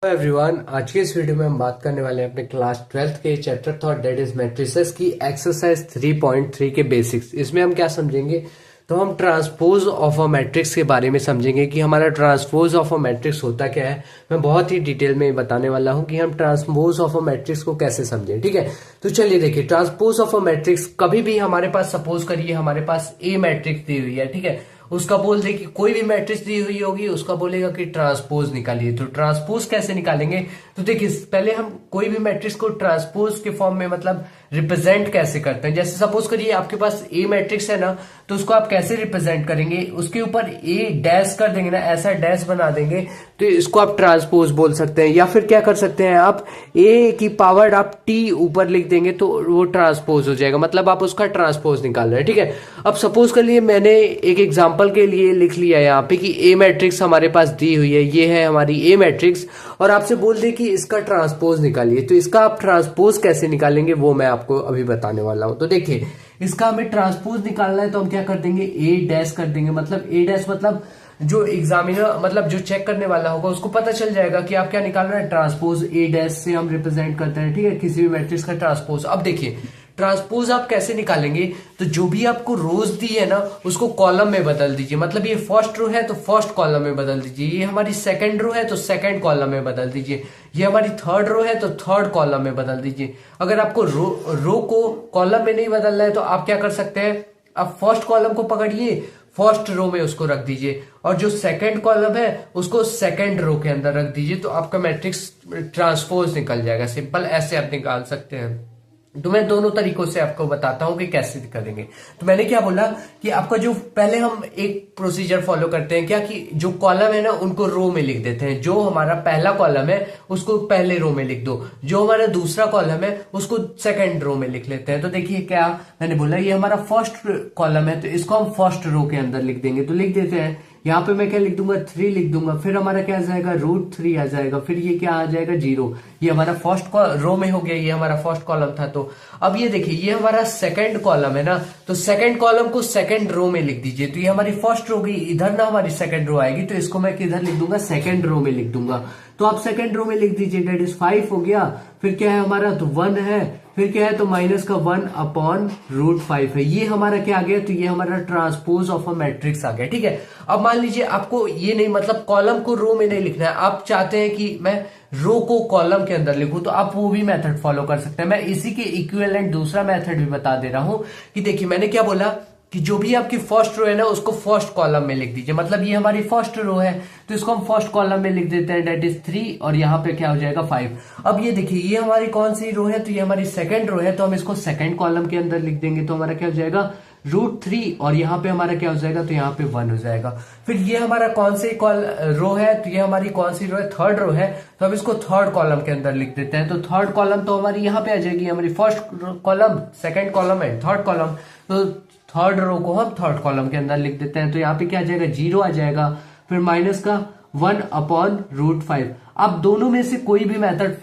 Hello everyone, आज के इस वीडियो में हम बात करने वाले हैं अपने क्लास 12th के chapter thought that is matrices की एक्सरसाइज 3.3 के बेसिक्स। इसमें हम क्या समझेंगे, तो हम ट्रांसपोज ऑफ अ मैट्रिक्स के बारे में समझेंगे कि हमारा ट्रांसपोज ऑफ अ मैट्रिक्स होता क्या है। मैं बहुत ही डिटेल में बताने वाला हूं कि हम ट्रांसपोज ऑफ अ मैट्रिक्स को कैसे समझें। ठीक है, तो चलिए देखिए, ट्रांसपोज ऑफ अ मैट्रिक्स कभी भी हमारे पास, सपोज करिए हमारे पास ए मैट्रिक्स दी हुई है, ठीक है, उसका बोल दे कि कोई भी मैट्रिक्स दी हुई होगी उसका बोलेगा कि ट्रांसपोज निकालिए। तो ट्रांसपोज कैसे निकालेंगे, तो देखिए पहले हम कोई भी मैट्रिक्स को ट्रांसपोज के फॉर्म में मतलब रिप्रेजेंट कैसे करते हैं। जैसे सपोज करिए आपके पास ए मैट्रिक्स है ना, तो उसको आप कैसे रिप्रेजेंट करेंगे, उसके ऊपर ए डैश कर देंगे ना, ऐसा डैश बना देंगे, तो इसको आप ट्रांसपोज बोल सकते हैं। या फिर क्या कर सकते हैं, आप ए की पावर आप टी ऊपर लिख देंगे तो वो ट्रांसपोज हो जाएगा, मतलब आप उसका ट्रांसपोज निकाल रहे हैं। ठीक है, अब सपोज कर लिए मैंने एक एग्जांपल के लिए लिख लिया यहाँ पे कि ए मैट्रिक्स हमारे पास दी हुई है, ये है हमारी ए मैट्रिक्स, और आपसे बोल दे कि इसका ट्रांसपोज निकालिए। तो इसका आप ट्रांसपोज कैसे निकालेंगे वो मैं आपको अभी बताने वाला हूं। तो देखिए, इसका हमें ट्रांसपोज निकालना है तो हम क्या कर देंगे, ए डैश कर देंगे। मतलब ए डैश मतलब जो एग्जामिनर, मतलब जो चेक करने वाला होगा उसको पता चल जाएगा कि आप क्या निकाल रहे हैं, ट्रांसपोज। ए डैश से हम रिप्रेजेंट करते हैं, ठीक है, किसी भी मैट्रिक्स का ट्रांसपोज। अब देखिए ट्रांसपोज आप कैसे निकालेंगे, तो जो भी आपको रोज दी है ना उसको कॉलम में बदल दीजिए। मतलब ये फर्स्ट रो है तो फर्स्ट कॉलम में बदल दीजिए, ये हमारी सेकंड रो है तो सेकंड कॉलम में बदल दीजिए, ये हमारी थर्ड रो है तो थर्ड कॉलम में बदल दीजिए। अगर आपको रो को कॉलम में नहीं बदलना है तो आप क्या कर सकते हैं, आप फर्स्ट कॉलम को पकड़िए, फर्स्ट रो में उसको रख दीजिए, और जो सेकंड कॉलम है उसको सेकंड रो के अंदर रख दीजिए, तो आपका मैट्रिक्स ट्रांसपोज निकल जाएगा। सिंपल ऐसे आप निकाल सकते हैं। तो मैं दोनों तरीकों से आपको बताता हूं कि कैसे करेंगे। तो मैंने क्या बोला कि आपका जो पहले हम एक प्रोसीजर फॉलो करते हैं क्या, कि जो कॉलम है ना उनको रो में लिख देते हैं। जो हमारा पहला कॉलम है उसको पहले रो में लिख दो, जो हमारा दूसरा कॉलम है उसको सेकंड रो में लिख लेते हैं। तो देखिए क्या मैंने बोला, ये हमारा फर्स्ट कॉलम है तो इसको हम फर्स्ट रो के अंदर लिख देंगे। तो लिख देते हैं, यहाँ पे मैं क्या लिख दूंगा, 3 लिख दूंगा, फिर हमारा क्या आ जाएगा, √3 आ जाएगा, फिर ये क्या आ जाएगा, 0। ये हमारा फर्स्ट रो में हो गया, ये हमारा फर्स्ट कॉलम था। तो अब ये देखिए, ये हमारा सेकंड कॉलम है ना, तो सेकंड कॉलम को सेकंड रो में लिख दीजिए। तो ये हमारी फर्स्ट रो गई, इधर ना हमारी सेकंड रो आएगी, तो इसको मैं किधर लिख दूंगा, सेकंड रो में लिख दूंगा। तो आप सेकंड रो में लिख दीजिए, डेट इज 5 हो गया, फिर क्या है हमारा, तो 1 है, फिर क्या है, तो माइनस का 1/√5 है। ये हमारा क्या आ गया, तो ये हमारा ट्रांसपोज ऑफ अ मैट्रिक्स आ गया। ठीक है, अब मान लीजिए आपको ये नहीं, मतलब कॉलम को रो में नहीं लिखना है, आप चाहते हैं कि मैं रो को कॉलम के अंदर लिखूं, तो आप वो भी मेथड फॉलो कर सकते हैं। मैं इसी के इक्विवेलेंट दूसरा मेथड भी बता दे रहा हूं कि देखिए मैंने क्या बोला कि जो भी आपकी फर्स्ट रो है ना उसको फर्स्ट कॉलम में लिख दीजिए। मतलब ये हमारी फर्स्ट रो है तो इसको हम फर्स्ट कॉलम में लिख देते हैं, डेट इज 3, और यहाँ पे क्या हो जाएगा, 5। अब ये देखिए, ये हमारी कौन सी रो है, तो ये हमारी सेकंड रो है, तो हम इसको सेकंड कॉलम के अंदर लिख देंगे। तो हमारा क्या हो जाएगा, √3, और यहाँ पे हमारा क्या हो जाएगा, तो यहाँ पे 1 हो जाएगा। फिर ये हमारा कौन सी रो है, तो ये हमारी कौन सी रो है, थर्ड रो है, तो हम इसको थर्ड कॉलम के अंदर लिख देते हैं। तो थर्ड कॉलम तो हमारी यहाँ पे आ जाएगी, हमारी फर्स्ट कॉलम, सेकंड कॉलम है, थर्ड कॉलम, तो थर्ड रो को हम थर्ड कॉलम के अंदर लिख देते हैं। तो यहाँ पे क्या आ जाएगा, 0 आ जाएगा, फिर माइनस का 1/√5। आप दोनों में से कोई भी मेथड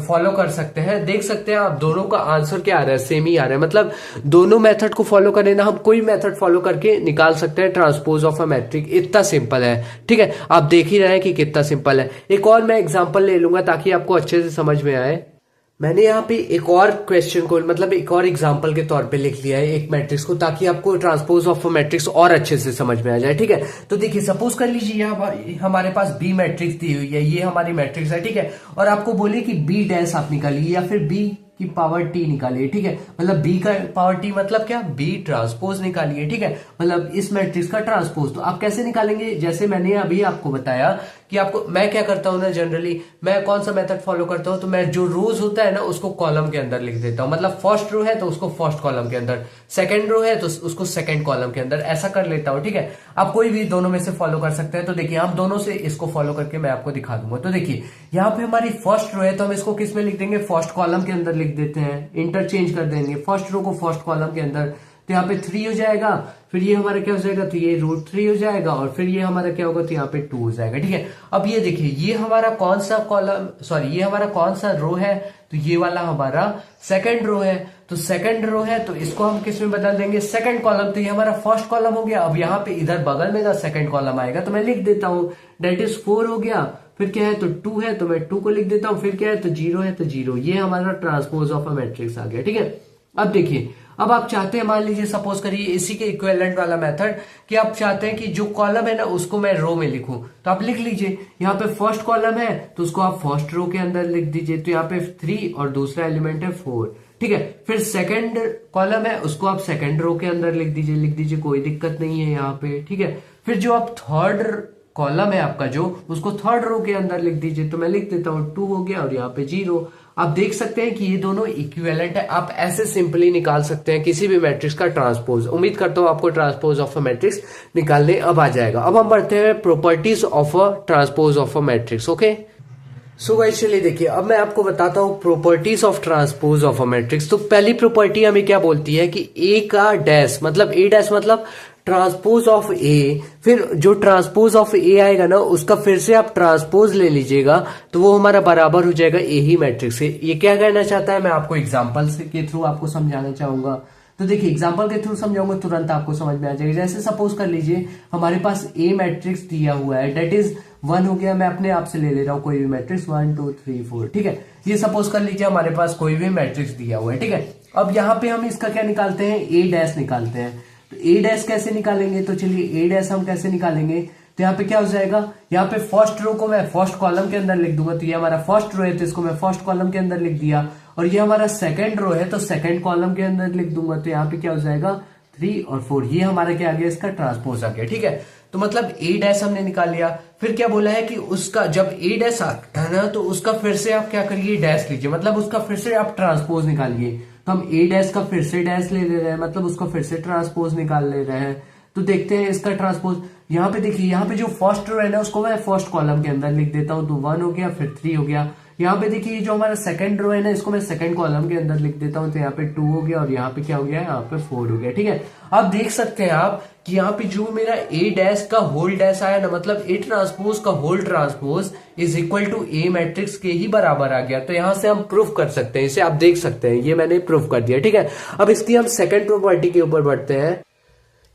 फॉलो कर सकते हैं। देख सकते हैं आप दोनों का आंसर क्या आ रहा है, सेम ही आ रहा है। मतलब दोनों मेथड को फॉलो करें ना, हम कोई मेथड फॉलो करके निकाल सकते हैं ट्रांसपोज ऑफ अ मैट्रिक। इतना सिंपल है। ठीक है, आप देख ही रहे हैं कि कितना सिंपल है। एक और मैं एग्जांपल ले लूंगा ताकि आपको अच्छे से समझ में आए। मैंने यहाँ पे एक और क्वेश्चन को, मतलब एक और एग्जांपल के तौर पे लिख लिया है एक मैट्रिक्स को, ताकि आपको ट्रांसपोज ऑफ मैट्रिक्स और अच्छे से समझ में आ जाए। ठीक है, तो देखिए सपोज कर लीजिए यहाँ हमारे पास बी मैट्रिक्स दी हुई है, ये हमारी मैट्रिक्स है। ठीक है, और आपको बोले कि बी डैश आप निकालिए या फिर बी की पावर टी निकालिए। ठीक है, मतलब बी का पावर टी मतलब क्या, बी ट्रांसपोज निकालिए। ठीक है, मतलब इस मैट्रिक्स का ट्रांसपोज। तो आप कैसे निकालेंगे, जैसे मैंने अभी आपको बताया कि आपको, मैं क्या करता हूं ना, जनरली मैं कौन सा मेथड फॉलो करता हूं, तो मैं जो रोज होता है ना उसको कॉलम के अंदर लिख देता हूं। मतलब फर्स्ट रो है तो उसको फर्स्ट कॉलम के अंदर, सेकंड रो है तो उसको सेकंड कॉलम के अंदर, ऐसा कर लेता हूं। ठीक है, आप कोई भी दोनों में से फॉलो कर सकते हैं। तो देखिए हम दोनों से इसको फॉलो करके मैं आपको दिखा दूंगा। तो देखिए यहाँ पे हमारी फर्स्ट रो है तो हम इसको किस में लिख देंगे, फर्स्ट कॉलम के अंदर लिख देते हैं, इंटरचेंज कर देंगे फर्स्ट रो को फर्स्ट कॉलम के अंदर। तो यहाँ पे 3 हो जाएगा, फिर ये हमारा क्या हो जाएगा, तो ये √3 हो जाएगा, और फिर ये हमारा क्या होगा, तो यहाँ पे 2 हो जाएगा। ठीक है, अब ये देखिए ये हमारा कौन सा कॉलम, सॉरी ये हमारा कौन सा रो है, तो ये वाला हमारा सेकंड रो है। तो सेकंड रो है तो इसको हम किस में बदल देंगे, सेकंड कॉलम। तो ये हमारा फर्स्ट कॉलम हो गया। अब यहाँ पे इधर बगल में का सेकंड कॉलम आएगा, तो मैं लिख देता हूं, डेट इज 4 हो गया, फिर क्या है तो 2 है तो मैं 2 को लिख देता हूं, फिर क्या है तो 0 है तो 0। ये हमारा ट्रांसपोज ऑफ अ मैट्रिक्स आ गया, ठीक है। अब देखिए, अब आप चाहते हैं, मान लीजिए सपोज करिए इसी के इक्विवेलेंट वाला मेथड, कि आप चाहते हैं कि जो कॉलम है ना उसको मैं रो में लिखूं, तो आप लिख लीजिए यहाँ पे फर्स्ट कॉलम है तो उसको आप फर्स्ट रो के अंदर लिख दीजिए, तो यहाँ पे 3 और दूसरा एलिमेंट है 4, ठीक है। फिर सेकंड कॉलम है उसको आप सेकंड रो के अंदर लिख दीजिए, कोई दिक्कत नहीं है यहाँ पे, ठीक है। फिर जो आप थर्ड कॉलम है आपका जो, उसको थर्ड रो के अंदर लिख दीजिए, तो मैं लिख देता हूं 2 हो गया और यहाँ पे 0। आप देख सकते हैं कि ये दोनों इक्विवेलेंट है। आप ऐसे सिंपली निकाल सकते हैं किसी भी मैट्रिक्स का ट्रांसपोज। उम्मीद करता हूं आपको ट्रांसपोज ऑफ अ मैट्रिक्स निकालने अब आ जाएगा। अब हम बढ़ते हैं properties of a transpose of a matrix, okay. So guys चलिए देखिए, अब मैं आपको बताता हूँ properties of transpose of a matrix. तो पहली प्रॉपर्टी हमें क्या बोलती है कि ए का डैश मतलब ए डैश मतलब ट्रांसपोज ऑफ ए, फिर जो ट्रांसपोज ऑफ ए आएगा ना उसका फिर से आप ट्रांसपोज ले लीजिएगा तो वो हमारा बराबर हो जाएगा ए ही मैट्रिक्स से। ये क्या कहना चाहता है, मैं आपको एग्जांपल के थ्रू आपको समझाना चाहूंगा। तो देखिए एग्जांपल के थ्रू समझाऊंगा, तुरंत आपको समझ में आ जाएगा। जैसे सपोज कर लीजिए हमारे पास ए मैट्रिक्स दिया हुआ है, डेट इज 1 हो गया, मैं अपने आप से ले ले रहा हूं कोई भी मैट्रिक्स 1 2 3 4, ठीक है। ये सपोज कर लीजिए हमारे पास कोई भी मैट्रिक्स दिया हुआ है, ठीक है। अब यहाँ पे हम इसका क्या निकालते हैं, ए डैश निकालते हैं। तो ए डैश कैसे निकालेंगे, तो चलिए ए डैश हम कैसे निकालेंगे, तो यहाँ पे क्या हो जाएगा, यहाँ पे फर्स्ट रो को मैं फर्स्ट कॉलम के अंदर लिख दूंगा, तो ये हमारा फर्स्ट रो है तो इसको मैं फर्स्ट कॉलम के अंदर लिख दिया, और ये हमारा सेकंड रो है तो सेकंड कॉलम के अंदर लिख दूंगा, तो यहाँ पे क्या हो जाएगा 3 और 4। ये हमारा क्या आ गया, इसका ट्रांसपोज आ गया, ठीक है। तो मतलब ए डैश हमने निकाल लिया। फिर क्या बोला है कि उसका जब ए डैश आता है ना तो उसका फिर से आप क्या करिए, डैश लीजिए, मतलब उसका फिर से आप ट्रांसपोज निकालिए। तो हम ए डैश का फिर से डैश ले रहे हैं, मतलब उसका फिर से ट्रांसपोज निकाल ले रहे हैं। तो देखते हैं इसका ट्रांसपोज। यहाँ पे देखिए, यहाँ पे जो फर्स्ट रो है ना उसको मैं फर्स्ट कॉलम के अंदर लिख देता हूं, तो 1 हो गया, फिर 3 हो गया। यहाँ पे देखिए जो हमारा सेकंड रो है ना इसको मैं सेकंड कॉलम के अंदर लिख देता हूं, तो यहाँ पे 2 हो गया और यहाँ पे क्या हो गया, यहाँ पे 4 हो गया, ठीक है। अब देख सकते हैं आप कि यहाँ पे जो मेरा ए डैश का होल डैश आया ना, मतलब ए ट्रांसपोज का whole transpose is equal to A matrix के ही बराबर आ गया। तो यहां से हम प्रूफ कर सकते हैं, इसे आप देख सकते हैं, ये मैंने प्रूफ कर दिया, ठीक है। अब इसकी हम सेकंड प्रॉपर्टी के ऊपर बढ़ते हैं।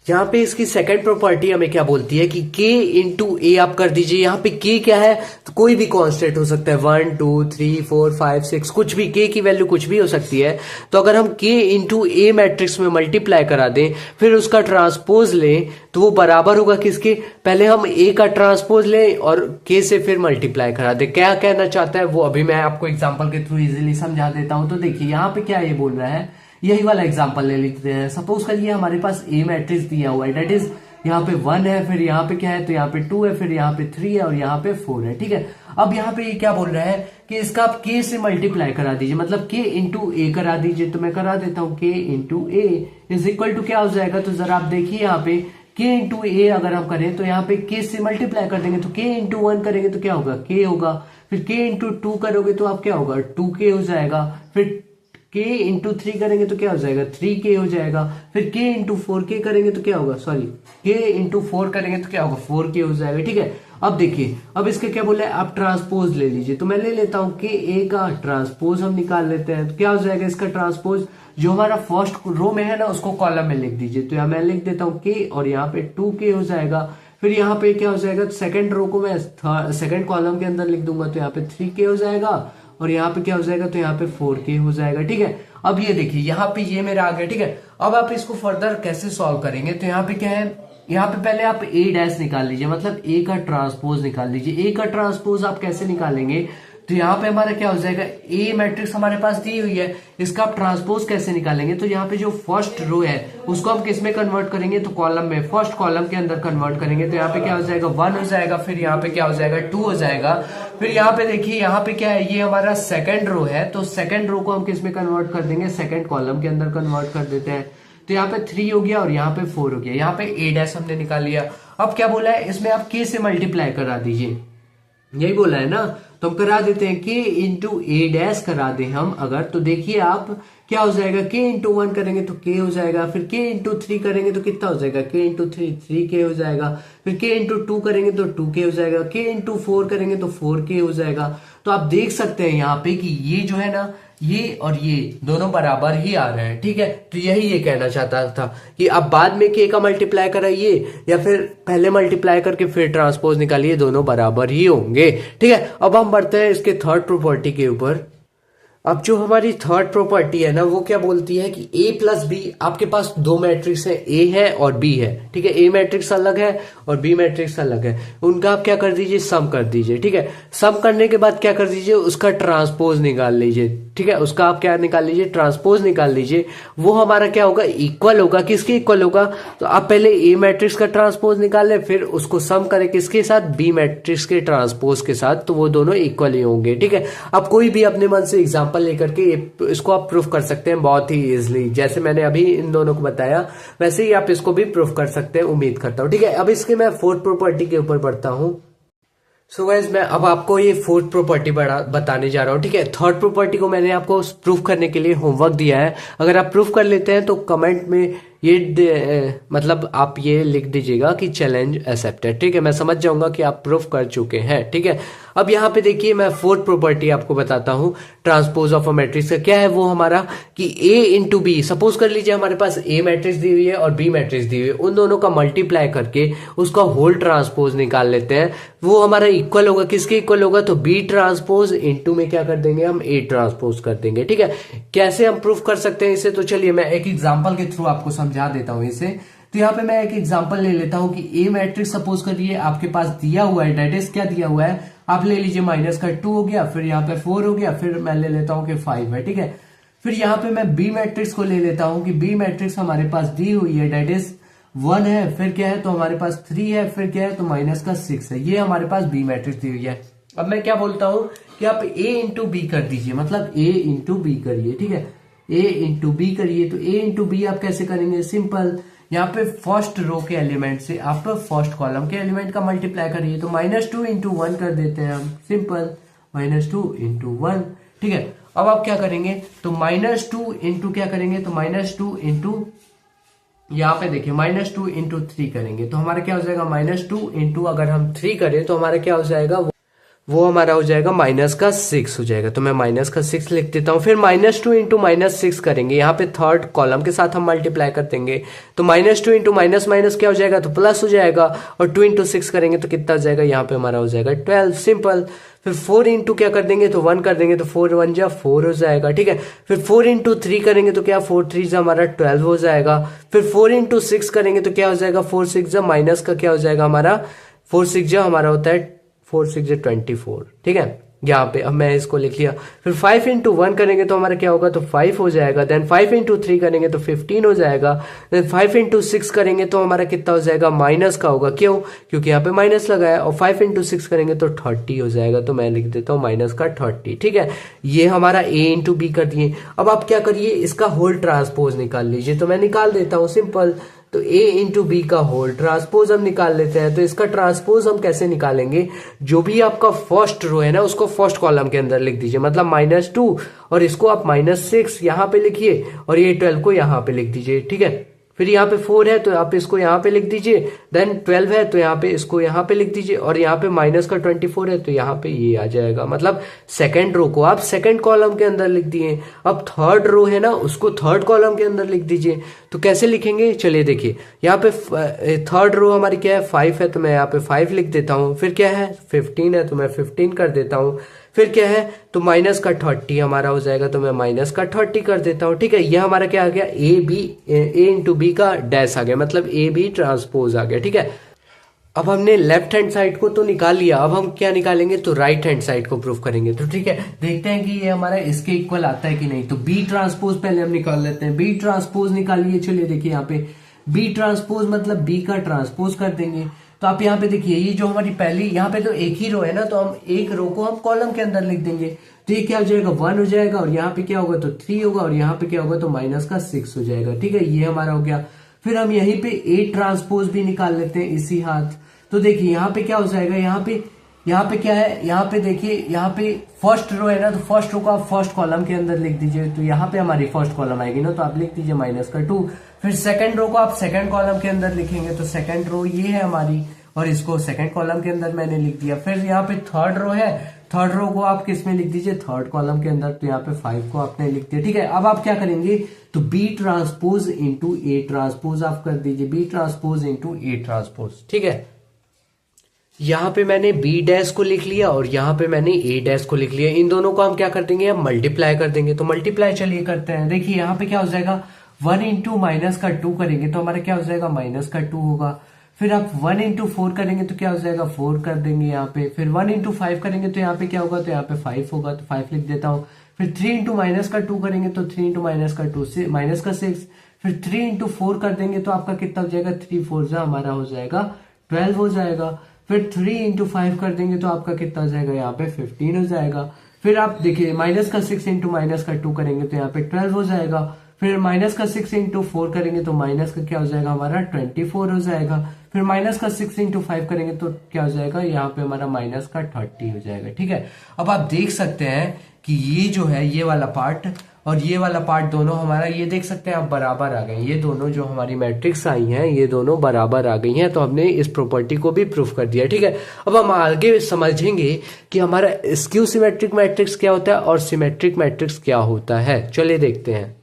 यहाँ पे इसकी सेकंड प्रॉपर्टी हमें क्या बोलती है कि k इंटू ए आप कर दीजिए। यहाँ पे k क्या है, तो कोई भी कांस्टेंट हो सकता है, 1 2 3 4 5 6, कुछ भी, k की वैल्यू कुछ भी हो सकती है। तो अगर हम k इंटू ए मैट्रिक्स में मल्टीप्लाई करा दें फिर उसका ट्रांसपोज लें तो वो बराबर होगा किसके, पहले हम a का ट्रांसपोज लें और k से फिर मल्टीप्लाई करा दें। क्या कहना चाहता है वो अभी मैं आपको एग्जाम्पल के थ्रू इजिली समझा देता हूं। तो देखिए यहाँ पे क्या ये बोल रहा है, यही वाला एग्जांपल ले लेते हैं। सपोज करिए हमारे पास ए मैट्रिक्स दिया हुआ है, डेट इज यहाँ पे 1 है, फिर यहाँ पे क्या है, तो यहाँ पे 2 है, फिर यहाँ पे 3 है और यहाँ पे 4 है, ठीक है। अब यहाँ पे ये क्या बोल रहा है कि इसका आप k से मल्टीप्लाई करा दीजिए, मतलब k इंटू ए करा दीजिए। तो मैं करा देता हूँ, k into A is equal to क्या हो जाएगा, तो जरा आप देखिए यहाँ पे k इंटू ए अगर हम करें तो यहाँ पे k से मल्टीप्लाई कर देंगे, तो k इंटू 1 करेंगे तो क्या होगा, k होगा। फिर k इंटू 2 करोगे तो आप क्या होगा, 2k हो जाएगा। फिर k इंटू 3 करेंगे तो क्या हो जाएगा, 3k हो जाएगा। फिर k इंटू 4k करेंगे तो क्या होगा, सॉरी k इंटू 4 करेंगे तो क्या होगा, 4k हो जाएगा, ठीक है। अब देखिए, अब इसका क्या बोला है, आप ट्रांसपोज ले लीजिए। तो मैं ले लेता हूं k a का ट्रांसपोज हम निकाल लेते हैं। तो क्या हो जाएगा इसका ट्रांसपोज, जो हमारा फर्स्ट रो में है ना उसको कॉलम में लिख दीजिए। तो यहाँ मैं लिख देता हूँ k और यहाँ पे 2k हो जाएगा। फिर यहाँ पे क्या हो जाएगा, सेकंड रो को मैं सेकंड कॉलम के अंदर लिख दूंगा, तो यहाँ पे 3k हो जाएगा और यहाँ पे क्या हो जाएगा, तो यहाँ पे 4k हो जाएगा, ठीक है। अब ये देखिए यहाँ पे ये मेरा आ गया, ठीक है। अब आप इसको फर्दर कैसे सॉल्व करेंगे, तो यहाँ पे क्या है, यहाँ पे पहले आप ए डैश निकाल लीजिए, मतलब ए का ट्रांसपोज निकाल लीजिए। ए का ट्रांसपोज आप कैसे निकालेंगे, तो यहाँ पे हमारा क्या हो जाएगा, ए मैट्रिक्स हमारे पास दी हुई है, इसका आप ट्रांसपोज कैसे निकालेंगे, तो यहाँ पे जो फर्स्ट रो है उसको हम किस में कन्वर्ट करेंगे, तो कॉलम में, फर्स्ट कॉलम के अंदर कन्वर्ट करेंगे। तो यहाँ पे क्या हो जाएगा, 1 हो जाएगा, फिर यहाँ पे क्या हो जाएगा, 2 हो जाएगा। फिर यहाँ पे देखिए, यहाँ पे क्या है, ये हमारा सेकंड रो है, तो सेकंड रो को हम किस में कन्वर्ट कर देंगे, सेकंड कॉलम के अंदर कन्वर्ट कर देते हैं। तो यहाँ पे 3 हो गया और यहाँ पे 4 हो गया। यहाँ पे ए डैश हमने निकाल लिया। अब क्या बोला है, इसमें आप k से मल्टीप्लाई करा दीजिए, यही बोला है ना। तो हम करा देते हैं, k इंटू ए डैश करा दें हम अगर, तो देखिए आप क्या हो जाएगा, k इंटू 1 करेंगे तो k हो जाएगा। फिर k इंटू 3 करेंगे तो कितना हो जाएगा, k इंटू 3 3k हो जाएगा। फिर k इंटू 2 करेंगे तो 2k हो जाएगा। k इंटू 4 करेंगे तो 4k हो जाएगा। तो आप देख सकते हैं यहाँ पे कि ये जो है ना, ये और ये दोनों बराबर ही आ रहे हैं। ठीक है, तो यही ये कहना चाहता था कि आप बाद में के का मल्टीप्लाई कराइए या फिर पहले मल्टीप्लाई करके फिर ट्रांसपोज निकालिए, दोनों बराबर ही होंगे। ठीक है, अब हम बढ़ते हैं इसके थर्ड प्रॉपर्टी के ऊपर। अब जो हमारी थर्ड प्रॉपर्टी है ना, वो क्या बोलती है कि a प्लस बी, आपके पास दो मैट्रिक्स है, a है और b है। ठीक है, a मैट्रिक्स अलग है और b मैट्रिक्स अलग है, उनका आप क्या कर दीजिए, सम कर दीजिए। ठीक है, सम करने के बाद क्या कर दीजिए, उसका ट्रांसपोज निकाल लीजिए। ठीक है, उसका आप क्या निकाल लीजिए, ट्रांसपोज निकाल लीजिए। वो हमारा क्या होगा, इक्वल होगा। किसके इक्वल होगा, तो आप पहले a मैट्रिक्स का ट्रांसपोज निकाल ले, फिर उसको सम करें किसके साथ, b मैट्रिक्स के ट्रांसपोज के साथ, तो वो दोनों इक्वल ही होंगे। ठीक है, अब कोई भी अपने मन से एग्जाम्पल लेकर के इसको आप प्रूफ कर सकते हैं बहुत ही इजीली। जैसे मैंने अभी इन दोनों को बताया वैसे ही आप इसको भी प्रूफ कर सकते हैं, उम्मीद करता हूं। ठीक है, अब इसके मैं फोर्थ प्रॉपर्टी के ऊपर बढ़ता हूं। सो गाइस, मैं अब आपको ये फोर्थ प्रॉपर्टी बताने जा रहा हूँ। ठीक है, थर्ड प्रॉपर्टी को मैंने आपको प्रूफ करने के लिए होमवर्क दिया है। अगर आप प्रूफ कर लेते हैं तो कमेंट में ये मतलब आप ये लिख दीजिएगा कि चैलेंज एक्सेप्टेड। ठीक है, मैं समझ जाऊंगा कि आप प्रूफ कर चुके हैं। ठीक है, अब यहाँ पे देखिए मैं फोर्थ प्रॉपर्टी आपको बताता हूँ ट्रांसपोज ऑफ अ मैट्रिक्स का। क्या है वो हमारा कि a इंटू बी, सपोज कर लीजिए हमारे पास a मैट्रिक्स दी हुई है और b मैट्रिक्स दी हुई है, उन दोनों का मल्टीप्लाई करके उसका होल ट्रांसपोज निकाल लेते हैं। वो हमारा इक्वल होगा, किसके इक्वल होगा, तो b ट्रांसपोज इंटू में क्या कर देंगे हम, a ट्रांसपोज कर देंगे। ठीक है, कैसे हम प्रूफ कर सकते हैं इसे, तो चलिए मैं एक एग्जाम्पल के थ्रू आपको समझा देता हूं इसे। तो यहाँ पे मैं एक एग्जांपल ले लेता हूं कि a मैट्रिक्स सपोज करिए आपके पास दिया हुआ है, डेट इज क्या दिया हुआ है, आप ले लीजिए माइनस का 2 हो गया, फिर यहाँ पे 4 हो गया, फिर मैं ले लेता हूं कि 5 है। ठीक है, फिर यहाँ पे मैं b मैट्रिक्स को ले लेता हूं कि b मैट्रिक्स हमारे पास दी हुई है, डेट इज 1 है, फिर क्या है तो हमारे पास 3 है, फिर क्या है तो माइनस का 6 है। ये हमारे पास b मैट्रिक्स दी हुई है। अब मैं क्या बोलता हूं कि आप a इंटू बी कर दीजिए, मतलब a इंटू बी करिए। ठीक है, a इंटू बी करिए, तो a इंटू बी आप कैसे करेंगे, सिंपल, यहाँ पे फर्स्ट रो के एलिमेंट से आप फर्स्ट कॉलम के एलिमेंट का मल्टीप्लाई करिए, तो -2 इंटू 1 कर देते हैं हम, सिंपल, -2 इंटू 1। ठीक है, अब आप क्या करेंगे, तो -2 इंटू क्या करेंगे, तो -2 इंटू, यहाँ पे देखिए -2 इंटू 3 करेंगे, तो हमारा क्या हो जाएगा, -2 इंटू अगर हम 3 करें तो हमारा क्या हो जाएगा, वो हमारा हो जाएगा -6 हो जाएगा। तो मैं -6 लिख देता हूं। फिर -2 इंटू -6 करेंगे, यहाँ पे थर्ड कॉलम के साथ हम मल्टीप्लाई कर देंगे, तो -2 इंटू माइनस माइनस क्या हो जाएगा, तो प्लस हो जाएगा, और 2 इंटू 6 करेंगे तो कितना हो जाएगा, यहाँ पे हमारा हो जाएगा 12, सिंपल। फिर 4 इंटू क्या कर देंगे, तो 1 कर देंगे, तो 4 1 जा 4 हो जाएगा। ठीक है, फिर 4 इंटू 3 करेंगे तो क्या, 4 3 जा हमारा 12 हो जाएगा। फिर 4 इंटू 6 करेंगे तो क्या हो जाएगा, 4 6 जा माइनस का क्या हो जाएगा हमारा, 4 6 जा हमारा होता है 4 6 24। ठीक है, यहाँ पे अब मैं इसको लिख लिया। फिर 5 इंटू 1 करेंगे तो हमारा क्या होगा, तो 5 हो जाएगा। देन 5 इंटू 3 करेंगे तो 15 हो जाएगा। देन 5 इंटू 6 करेंगे तो हमारा कितना हो जाएगा, माइनस का होगा, क्यों, क्योंकि यहाँ पे माइनस लगा है। और 5 इंटू 6 करेंगे तो 30 हो जाएगा, तो मैं लिख देता हूँ माइनस का 30। ठीक है, ये हमारा a इंटू बी कर दिए। अब आप क्या करिए, इसका होल ट्रांसपोज निकाल लीजिए, तो मैं निकाल देता हूँ, सिंपल। तो a इंटू बी का होल ट्रांसपोज हम निकाल लेते हैं। तो इसका ट्रांसपोज हम कैसे निकालेंगे, जो भी आपका फर्स्ट रो है ना उसको फर्स्ट कॉलम के अंदर लिख दीजिए, मतलब -2, और इसको आप -6 यहाँ पे लिखिए, और ये 12 को यहाँ पे लिख दीजिए। ठीक है, फिर यहाँ पे 4 है तो आप इसको यहाँ पे लिख दीजिए, देन 12 है तो यहाँ पे इसको यहाँ पे लिख दीजिए, और यहाँ पे माइनस का 24 है तो यहाँ पे ये आ जाएगा, मतलब सेकंड रो को आप सेकंड कॉलम के अंदर लिख दिए। अब थर्ड रो है ना उसको थर्ड कॉलम के अंदर लिख दीजिए। तो कैसे लिखेंगे, चलिए देखिए, यहाँ पे थर्ड रो हमारी क्या है, 5 है, तो मैं यहाँ पे 5 लिख देता हूँ। फिर क्या है, 15 है, तो मैं 15 कर देता हूँ। फिर क्या है, तो माइनस का 30 हमारा हो जाएगा, तो मैं माइनस का 30 कर देता हूँ। ठीक है, ये हमारा क्या आ गया, a इंटू बी का डैश आ गया, मतलब a b ट्रांसपोज आ गया। ठीक है, अब हमने लेफ्ट हैंड साइड को तो निकाल लिया, अब हम क्या निकालेंगे, तो राइट हैंड साइड को प्रूफ करेंगे। तो ठीक है, देखते हैं कि ये हमारा इसके इक्वल आता है कि नहीं। तो b ट्रांसपोज पहले हम निकाल लेते हैं, b ट्रांसपोज निकालिए। चलिए देखिए, यहाँ पे b ट्रांसपोज मतलब b का ट्रांसपोज कर देंगे। तो आप यहाँ पे देखिए, ये जो हमारी पहली यहाँ पे तो एक ही रो है ना, तो हम एक रो को हम कॉलम के अंदर लिख देंगे। तो ये क्या हो जाएगा, 1 हो जाएगा, और यहाँ पे क्या होगा, तो 3 होगा, और यहाँ पे क्या होगा, तो माइनस का 6 हो जाएगा। ठीक है, ये हमारा हो गया। फिर हम यहीं पे a ट्रांसपोज भी निकाल लेते हैं इसी हाथ। तो देखिए यहाँ पे क्या हो जाएगा, यहाँ पे क्या है, यहाँ पे देखिए, यहाँ पे फर्स्ट रो है ना, तो फर्स्ट रो को आप फर्स्ट कॉलम के अंदर लिख दीजिए। तो यहाँ पे हमारी फर्स्ट कॉलम आएगी ना, तो आप लिख दीजिए -2। फिर सेकंड रो को आप सेकंड कॉलम के अंदर लिखेंगे, तो सेकंड रो ये है हमारी, और इसको सेकंड कॉलम के अंदर मैंने लिख दिया। फिर यहाँ पे थर्ड रो है, थर्ड रो को आप किस में लिख दीजिए, थर्ड कॉलम के अंदर, तो यहाँ पे 5 को आपने लिख दिया। ठीक है, अब आप क्या करेंगे, तो B transpose into A transpose आप कर दीजिए, B transpose into A transpose. ठीक है, यहां पे मैंने बी डैश को लिख लिया और यहां पे मैंने ए डैश को लिख लिया। इन दोनों को हम क्या कर देंगे, हम मल्टीप्लाई कर देंगे। तो मल्टीप्लाई चलिए करते हैं। देखिए यहाँ पे क्या हो जाएगा, 1 इंटू माइनस का 2 करेंगे तो हमारा क्या हो जाएगा, माइनस का 2 होगा। फिर आप 1 इंटू 4 करेंगे तो क्या हो जाएगा, 4 कर देंगे यहाँ पे। फिर 1 इंटू 5 करेंगे तो यहाँ पे क्या होगा, तो यहाँ पे 5 होगा, तो 5 लिख देता हूँ। फिर 3 इंटू माइनस का 2 करेंगे तो 3 इंटू माइनस का 2 से माइनस का 6। फिर 3 इंटू 4 कर देंगे तो आपका कितना हो जाएगा, 3 4 जा हमारा हो जाएगा 12 हो जाएगा। फिर 3 इंटू 5 कर देंगे तो आपका कितना हो जाएगा, यहाँ पे 15 हो जाएगा। फिर आप देखिए माइनस का 6 इंटू माइनस का 2 करेंगे तो यहाँ पे 12 हो जाएगा। फिर माइनस का 6 इंटू 4 करेंगे तो माइनस का क्या हो जाएगा, हमारा 24 हो जाएगा। फिर माइनस का 6 इंटू 5 करेंगे तो क्या हो जाएगा, यहाँ पे हमारा माइनस का 30 हो जाएगा। ठीक है, अब आप देख सकते हैं कि ये जो है, ये वाला पार्ट और ये वाला पार्ट दोनों हमारा, ये देख सकते हैं आप बराबर आ गए। ये दोनों जो हमारी मैट्रिक्स आई हैं ये दोनों बराबर आ गई हैं, तो हमने इस प्रॉपर्टी को भी प्रूफ कर दिया। ठीक है, अब हम आगे समझेंगे कि हमारा स्क्यू सिमेट्रिक मैट्रिक्स क्या होता है और सिमेट्रिक मैट्रिक्स क्या होता है। चलिए देखते हैं।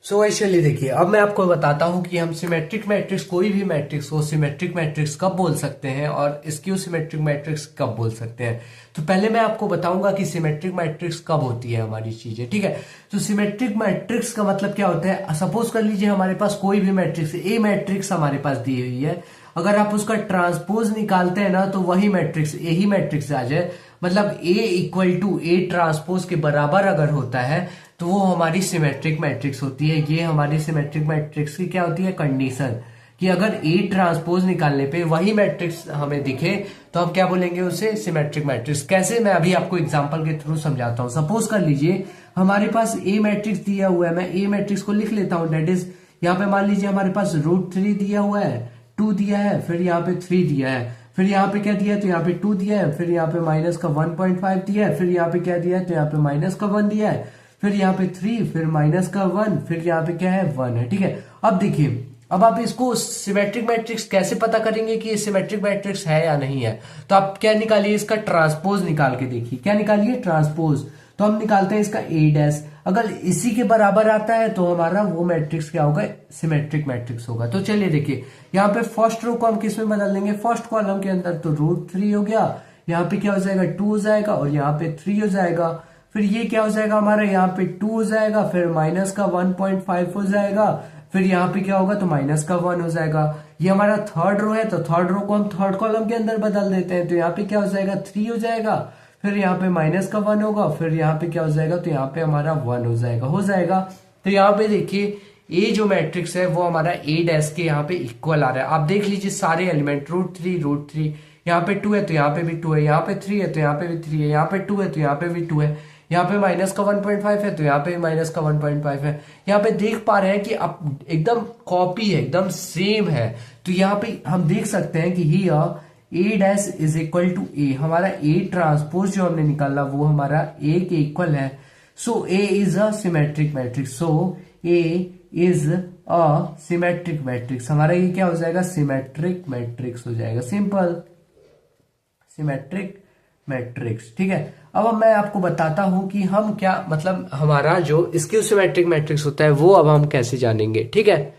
सो चलिए देखिए, अब मैं आपको बताता हूं कि हम सिमेट्रिक मैट्रिक्स, कोई भी मैट्रिक्स को सिमेट्रिक मैट्रिक्स कब बोल सकते हैं और स्क्यू सिमेट्रिक मैट्रिक्स कब बोल सकते हैं। तो पहले मैं आपको बताऊंगा कि सिमेट्रिक मैट्रिक्स कब होती है हमारी चीजें। ठीक है, तो सिमेट्रिक मैट्रिक्स का मतलब क्या होता है, सपोज कर लीजिए हमारे पास कोई भी मैट्रिक्स, ए मैट्रिक्स हमारे पास दी हुई है, अगर आप उसका ट्रांसपोज निकालते हैं ना तो वही मैट्रिक्स, यही मैट्रिक्स आ जाए, मतलब ए इक्वल टू ए ट्रांसपोज के बराबर अगर होता है तो वो हमारी सिमेट्रिक मैट्रिक्स होती है। ये हमारी सिमेट्रिक मैट्रिक्स की क्या होती है, कंडीशन, कि अगर ए ट्रांसपोज निकालने पे वही मैट्रिक्स हमें दिखे तो हम क्या बोलेंगे उसे, सिमेट्रिक मैट्रिक्स। कैसे, मैं अभी आपको एग्जांपल के थ्रू समझाता हूं। सपोज कर लीजिए हमारे पास ए मैट्रिक्स दिया हुआ है, मैं ए मैट्रिक्स को लिख लेता हूं, डेट इज यहाँ पे मान लीजिए हमारे पास √3 दिया हुआ है, 2 दिया है, फिर यहाँ पे 3 दिया है, फिर यहाँ पे क्या दिया है, तो यहाँ पे 2 दिया है, फिर यहाँ पे माइनस का 1.5 दिया है, फिर यहाँ पे क्या दिया है, तो यहाँ पे माइनस का 1 दिया है, फिर यहाँ पे 3, फिर माइनस का 1, फिर यहाँ पे क्या है, 1 है। ठीक है, अब देखिए, अब आप इसको सिमेट्रिक मैट्रिक्स कैसे पता करेंगे कि ये सिमेट्रिक मैट्रिक्स है या नहीं है, तो आप क्या निकालिए, इसका ट्रांसपोज निकाल के देखिए। क्या निकालिए, ट्रांसपोज। तो हम निकालते हैं इसका ए डैश, अगर इसी के बराबर आता है तो हमारा वो मैट्रिक्स क्या होगा, सिमेट्रिक मैट्रिक्स होगा। तो चलिए देखिए, यहाँ पे फर्स्ट रो को हम किस में बदल देंगे, फर्स्ट कॉलम के अंदर, तो √3 हो गया, यहाँ पे क्या हो जाएगा, 2 हो जाएगा और यहाँ पे 3 हो जाएगा। फिर ये क्या हो जाएगा हमारा, यहाँ पे 2 हो जाएगा, फिर माइनस का 1.5 हो जाएगा, फिर यहाँ पे क्या होगा, तो माइनस का 1 हो जाएगा। ये हमारा थर्ड रो है, तो थर्ड रो को हम थर्ड कॉलम के अंदर बदल देते हैं, तो यहाँ पे क्या हो जाएगा, 3 हो जाएगा, फिर यहाँ पे माइनस का 1 होगा, फिर यहाँ पे क्या हो जाएगा, तो यहाँ पे हमारा 1 हो जाएगा। तो यहाँ पे देखिए, ए जो मैट्रिक्स है वो हमारा ए डैश के यहाँ पे इक्वल आ रहा है। आप देख लीजिए सारे एलिमेंट, √3, यहाँ पे 2 है तो यहाँ पे भी 2 है, यहाँ पे 3 है तो यहाँ पे भी 3 है, यहाँ पे 2 है तो यहाँ पे भी 2 है, यहाँ पे माइनस का 1.5 है तो यहाँ पे भी माइनस का 1.5 है। यहाँ पे देख पा रहे हैं कि अब एकदम कॉपी है, एकदम सेम है। तो यहाँ पे हम देख सकते हैं कि ही ए डैश इज इक्वल टू ए, हमारा ए ट्रांसपोज जो हमने निकाला वो हमारा ए के इक्वल है। So A is a symmetric matrix, so A is a symmetric matrix, हमारा ये क्या हो जाएगा, सिमेट्रिक मैट्रिक्स हो जाएगा, सिंपल सिमेट्रिक मैट्रिक्स। ठीक है, अब मैं आपको बताता हूं कि हम क्या, मतलब हमारा जो स्क्यू सिमेट्रिक मैट्रिक्स होता है वो अब हम कैसे जानेंगे। ठीक है,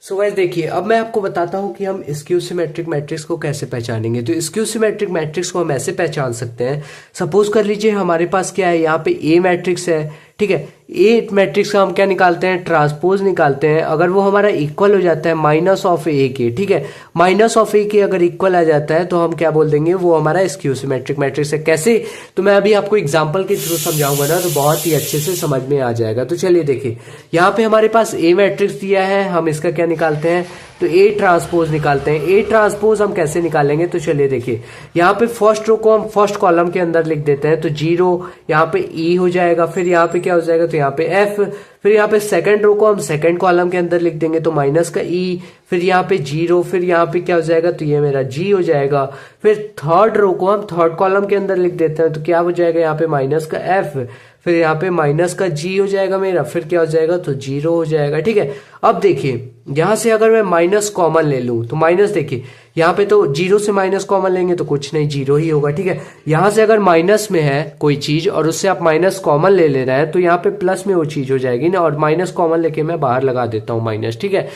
सो गाइस देखिए, अब मैं आपको बताता हूं कि हम स्क्यू सिमेट्रिक मैट्रिक्स को कैसे पहचानेंगे। तो स्क्यू सिमेट्रिक मैट्रिक्स को हम ऐसे पहचान सकते हैं, सपोज कर लीजिए हमारे पास क्या है, यहाँ पे ए मैट्रिक्स है। ठीक है, ए मैट्रिक्स का हम क्या निकालते हैं, ट्रांसपोज निकालते हैं। अगर वो हमारा इक्वल हो जाता है माइनस ऑफ ए के, ठीक है, माइनस ऑफ ए के अगर इक्वल आ जाता है तो हम क्या बोल देंगे, वो हमारा स्क्यू सिमेट्रिक मैट्रिक्स है। कैसे, तो मैं अभी आपको एग्जांपल के थ्रू समझाऊंगा ना, तो बहुत ही अच्छे से समझ में आ जाएगा। तो चलिए देखिए, यहाँ पे हमारे पास ए मैट्रिक्स दिया है, हम इसका क्या निकालते हैं, तो ए ट्रांसपोज निकालते हैं। ए ट्रांसपोज हम कैसे निकालेंगे, तो चलिए देखिए, यहाँ पे फर्स्ट रो को हम फर्स्ट कॉलम के अंदर लिख देते हैं, तो 0 यहाँ पे ई हो जाएगा, फिर यहाँ पे क्या हो जाएगा, तो यहाँ पे एफ, फिर यहाँ पे सेकंड रो को हम सेकंड कॉलम के अंदर लिख देंगे, तो माइनस का ई, फिर यहाँ पे 0, फिर यहाँ पे क्या हो जाएगा, तो ये मेरा जी हो जाएगा। फिर थर्ड रो को हम थर्ड कॉलम के अंदर लिख देते हैं, तो क्या हो जाएगा, यहाँ पे माइनस का एफ, फिर यहाँ पे माइनस का जी हो जाएगा मेरा, फिर क्या हो जाएगा, तो 0 हो जाएगा। ठीक है, अब देखिए यहाँ से अगर मैं माइनस कॉमन ले लूं तो माइनस, देखिए यहाँ पे तो जीरो से माइनस कॉमन लेंगे तो कुछ नहीं, जीरो ही होगा। ठीक है, यहाँ से अगर माइनस में है कोई चीज और उससे आप माइनस कॉमन ले रहे हैं तो यहाँ पे प्लस में वो चीज हो जाएगी ना, और माइनस कॉमन लेके मैं बाहर लगा देता हूँ माइनस। ठीक है,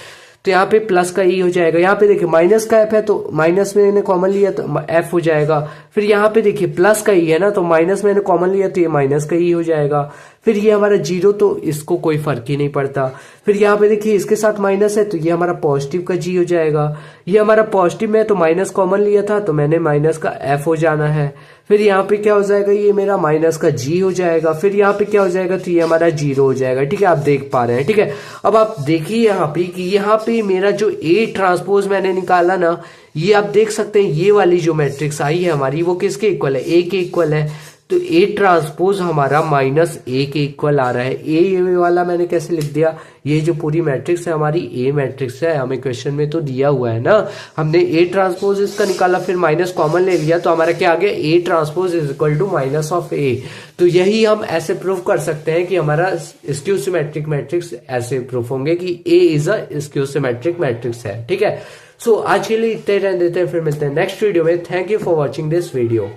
तो यहाँ पे प्लस का ई हो जाएगा। यहाँ पे देखिए माइनस का एफ है तो माइनस में मैंने कॉमन लिया तो एफ हो जाएगा। फिर यहाँ पे देखिए प्लस का ई है ना, तो माइनस मैंने कॉमन लिया तो ये माइनस का ई हो जाएगा। फिर ये हमारा जीरो, तो इसको कोई फर्क ही नहीं पड़ता। फिर यहाँ पे देखिए इसके साथ माइनस है तो ये हमारा पॉजिटिव का जी हो जाएगा। ये हमारा पॉजिटिव में है तो माइनस कॉमन लिया था तो मैंने माइनस का एफ हो जाना है। फिर यहाँ पे क्या हो जाएगा, ये मेरा माइनस का जी हो जाएगा। फिर यहाँ पे क्या हो जाएगा, तो ये हमारा जीरो हो जाएगा। ठीक है, आप देख पा रहे हैं। ठीक है, अब आप देखिए यहाँ पे कि यहाँ पे मेरा जो ए ट्रांसपोज मैंने निकाला ना, ये आप देख सकते हैं ये वाली जो मैट्रिक्स आई है हमारी वो किसके इक्वल है, ए के इक्वल है। तो ए ट्रांसपोज हमारा माइनस ए के इक्वल आ रहा है। ए वाला मैंने कैसे लिख दिया, ये जो पूरी मैट्रिक्स है हमारी ए मैट्रिक्स है, हमें क्वेश्चन में तो दिया हुआ है ना। हमने ए ट्रांसपोज इसका निकाला, फिर माइनस कॉमन ले लिया तो हमारा क्या आ गया, A transpose is equal to minus of A. तो यही हम ऐसे प्रूव कर सकते हैं कि हमारा स्क्यू सिमेट्रिक मैट्रिक्स ऐसे प्रूफ होंगे कि A is a skew symmetric matrix है। ठीक है, सो आज के लिए इतना ही रहने देते हैं, फिर मिलते हैं नेक्स्ट वीडियो में। Thank you for watching this video.